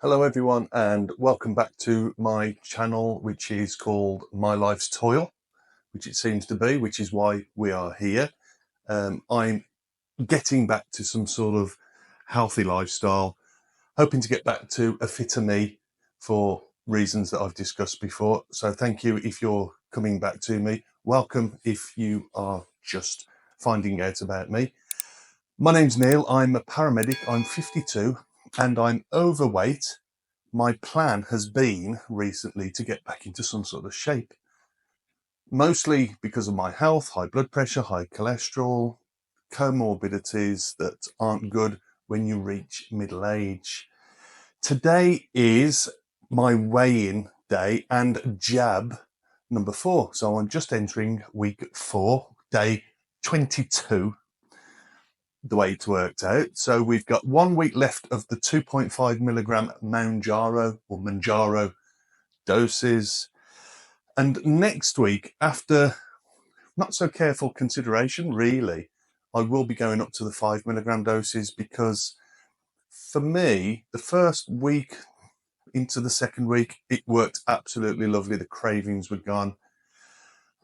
Hello everyone and welcome back to my channel, which is called My Life's Toil, which it seems to be, which is why we are here. I'm getting back to some sort of healthy lifestyle, hoping to get back to a fitter me for reasons that I've discussed before. So thank you if you're coming back to me. Welcome if you are just finding out about me. My name's Neil, I'm a paramedic, I'm 52 and I'm overweight. My plan has been recently to get back into some sort of shape, mostly because of my health, high blood pressure, high cholesterol, comorbidities that aren't good when you reach middle age. Today is my weigh-in day and jab number 4. So I'm just entering week 4, day 22. The way it's worked out. So we've got 1 week left of the 2.5 milligram Mounjaro doses. And next week, after not so careful consideration, really, I will be going up to the 5 milligram doses because for me, the first week into the second week, it worked absolutely lovely. The cravings were gone,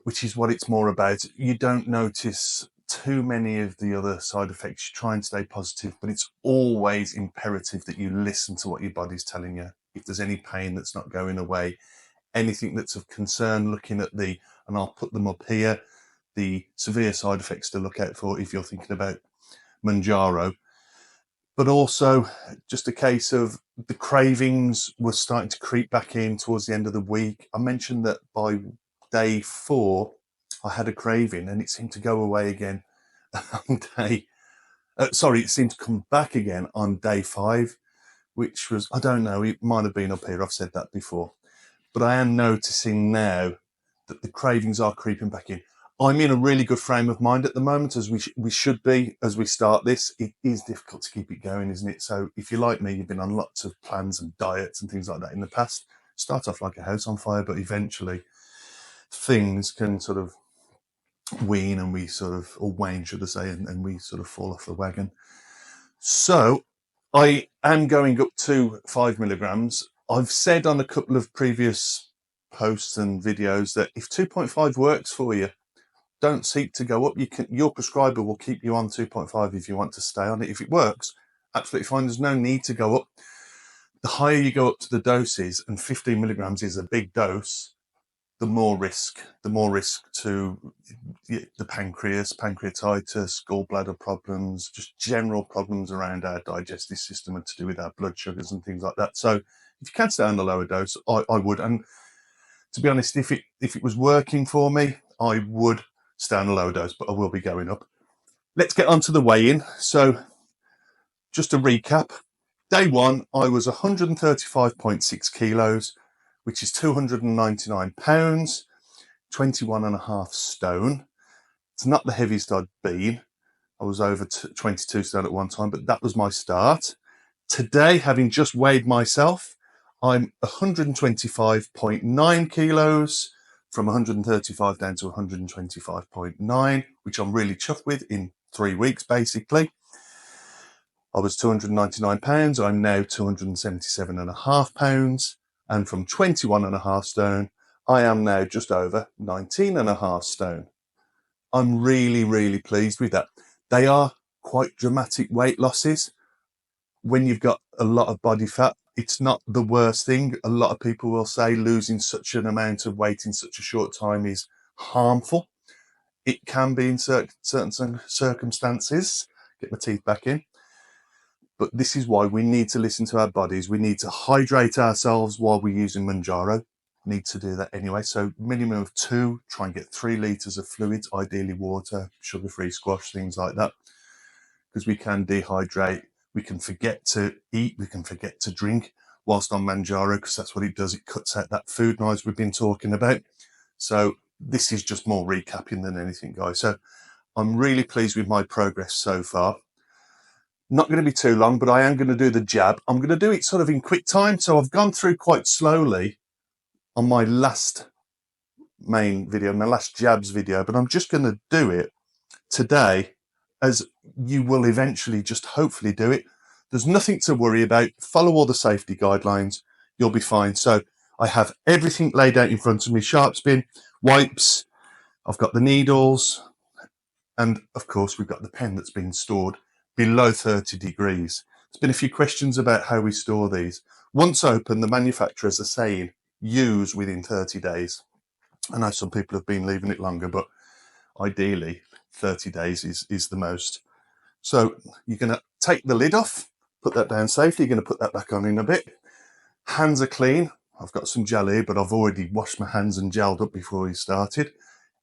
which is what it's more about. You don't notice too many of the other side effects. You try and stay positive, but it's always imperative that you listen to what your body's telling you. If there's any pain that's not going away, anything that's of concern, looking at and I'll put them up here, the severe side effects to look out for if you're thinking about Mounjaro. But also just a case of the cravings were starting to creep back in towards the end of the week. I mentioned that by day 4, I had a craving and it seemed to go away again on it seemed to come back again on day 5, which was, I don't know, it might have been up here, I've said that before. But I am noticing now that the cravings are creeping back in. I'm in a really good frame of mind at the moment, as we should be as we start this. It is difficult to keep it going, isn't it? So if you're like me, you've been on lots of plans and diets and things like that in the past. Start off like a house on fire, but eventually things can sort of wane and or wane, should I say, and we sort of fall off the wagon. So I am going up to 5 milligrams. I've said on a couple of previous posts and videos that if 2.5 works for you, don't seek to go up. Your prescriber will keep you on 2.5 if you want to stay on it. If it works, absolutely fine. There's no need to go up. The higher you go up to the doses, and 15 milligrams is a big dose, the more risk to the pancreas, pancreatitis, gallbladder problems, just general problems around our digestive system and to do with our blood sugars and things like that. So if you can stay on the lower dose, I would. And to be honest, if it was working for me, I would stay on a lower dose, but I will be going up. Let's get on to the weigh-in. So just to recap, day 1, I was 135.6 kilos, which is 299 pounds, 21.5 stone. It's not the heaviest I'd been. I was over 22 stone at one time, but that was my start. Today, having just weighed myself, I'm 125.9 kilos, from 135 down to 125.9, which I'm really chuffed with in 3 weeks, basically. I was 299 pounds. I'm now 277.5 pounds. And from 21.5 stone, I am now just over 19.5 stone. I'm really, really pleased with that. They are quite dramatic weight losses. When you've got a lot of body fat, it's not the worst thing. A lot of people will say losing such an amount of weight in such a short time is harmful. It can be in certain circumstances. Get my teeth back in. But this is why we need to listen to our bodies. We need to hydrate ourselves while we're using Mounjaro. Need to do that anyway. So minimum of 2, try and get 3 litres of fluids, ideally water, sugar-free squash, things like that. Because we can dehydrate. We can forget to eat, we can forget to drink whilst on Mounjaro, because that's what it does. It cuts out that food noise we've been talking about. So this is just more recapping than anything, guys. So I'm really pleased with my progress so far. Not going to be too long, but I am going to do the jab. I'm going to do it sort of in quick time. So I've gone through quite slowly on my last main video, my last jabs video, but I'm just going to do it today as you will eventually just hopefully do it. There's nothing to worry about. Follow all the safety guidelines. You'll be fine. So I have everything laid out in front of me. Sharps bin, wipes. I've got the needles. And of course, we've got the pen that's been stored below 30 degrees. There's been a few questions about how we store these. Once open, the manufacturers are saying use within 30 days. I know some people have been leaving it longer, but ideally 30 days is the most. So you're going to take the lid off, put that down safely. You're going to put that back on in a bit. Hands are clean. I've got some gel here, but I've already washed my hands and gelled up before we started.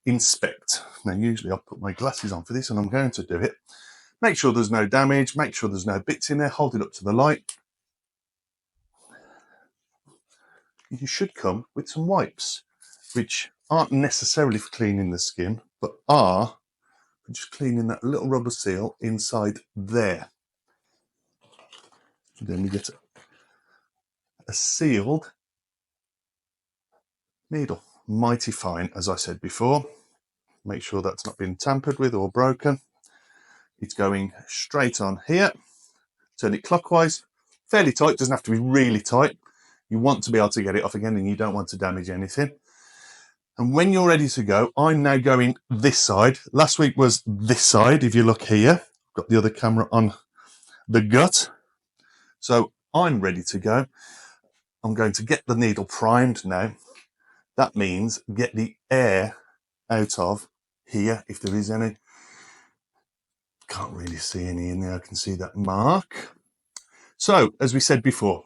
Inspect. Now, usually I'll put my glasses on for this, and I'm going to do it. Make sure there's no damage. Make sure there's no bits in there. Hold it up to the light. You should come with some wipes, which aren't necessarily for cleaning the skin, but are for just cleaning that little rubber seal inside there. And then we get a sealed needle. Mighty fine, as I said before. Make sure that's not been tampered with or broken. It's going straight on here. Turn it clockwise, fairly tight, doesn't have to be really tight. You want to be able to get it off again, and you don't want to damage anything. And when you're ready to go, I'm now going this side. Last week was this side. If you look here, I've got the other camera on the gut. So I'm ready to go. I'm going to get the needle primed now. That means get the air out of here, if there is any. Can't really see any in there. I can see that mark. So, as we said before,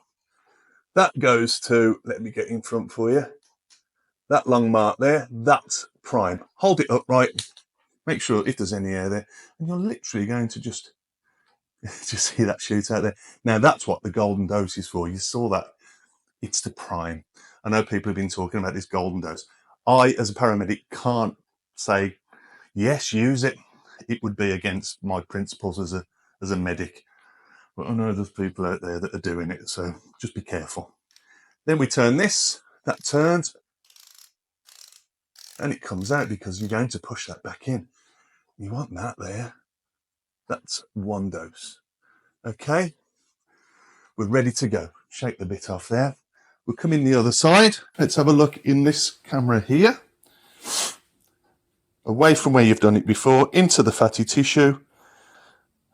that goes to, let me get in front for you. That long mark there, that's prime. Hold it upright. Make sure if there's any air there. And you're literally going to just see that shoot out there. Now, that's what the golden dose is for. You saw that. It's to prime. I know people have been talking about this golden dose. I, as a paramedic, can't say, yes, use it. It would be against my principles as a medic. But I know there's people out there that are doing it, so just be careful. Then we turn this, that turns, and it comes out because you're going to push that back in. You want that there. That's one dose. Okay, we're ready to go. Shake the bit off there. We'll come in the other side. Let's have a look in this camera here. Away from where you've done it before, into the fatty tissue.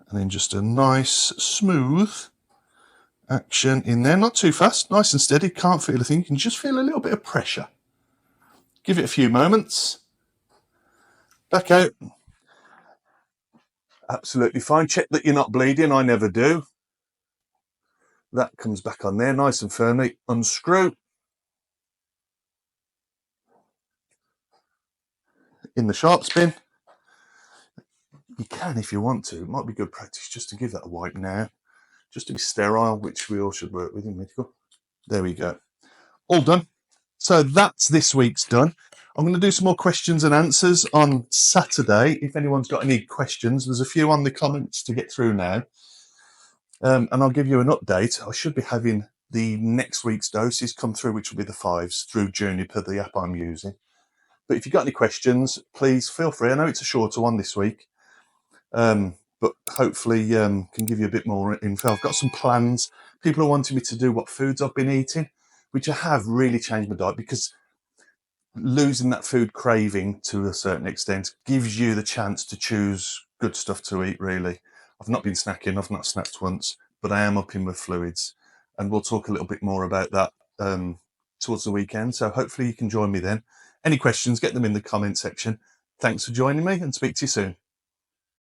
And then just a nice, smooth action in there. Not too fast, nice and steady. Can't feel a thing. You can just feel a little bit of pressure. Give it a few moments. Back out. Absolutely fine. Check that you're not bleeding. I never do. That comes back on there nice and firmly. Unscrew. In the sharps bin. You can if you want to. It might be good practice just to give that a wipe now. Just to be sterile, which we all should work with in medical. There we go. All done. So that's this week's done. I'm going to do some more questions and answers on Saturday. If anyone's got any questions, there's a few on the comments to get through now. And I'll give you an update. I should be having the next week's doses come through, which will be the 5s through Juniper, the app I'm using. But if you've got any questions, please feel free. I know it's a shorter one this week, but hopefully can give you a bit more info. I've got some plans. People are wanting me to do what foods I've been eating, which I have really changed my diet, because losing that food craving to a certain extent gives you the chance to choose good stuff to eat, really. I've not been snacking. I've not snacked once, but I am upping with fluids. And we'll talk a little bit more about that towards the weekend. So hopefully you can join me then. Any questions, get them in the comment section. Thanks for joining me, and speak to you soon.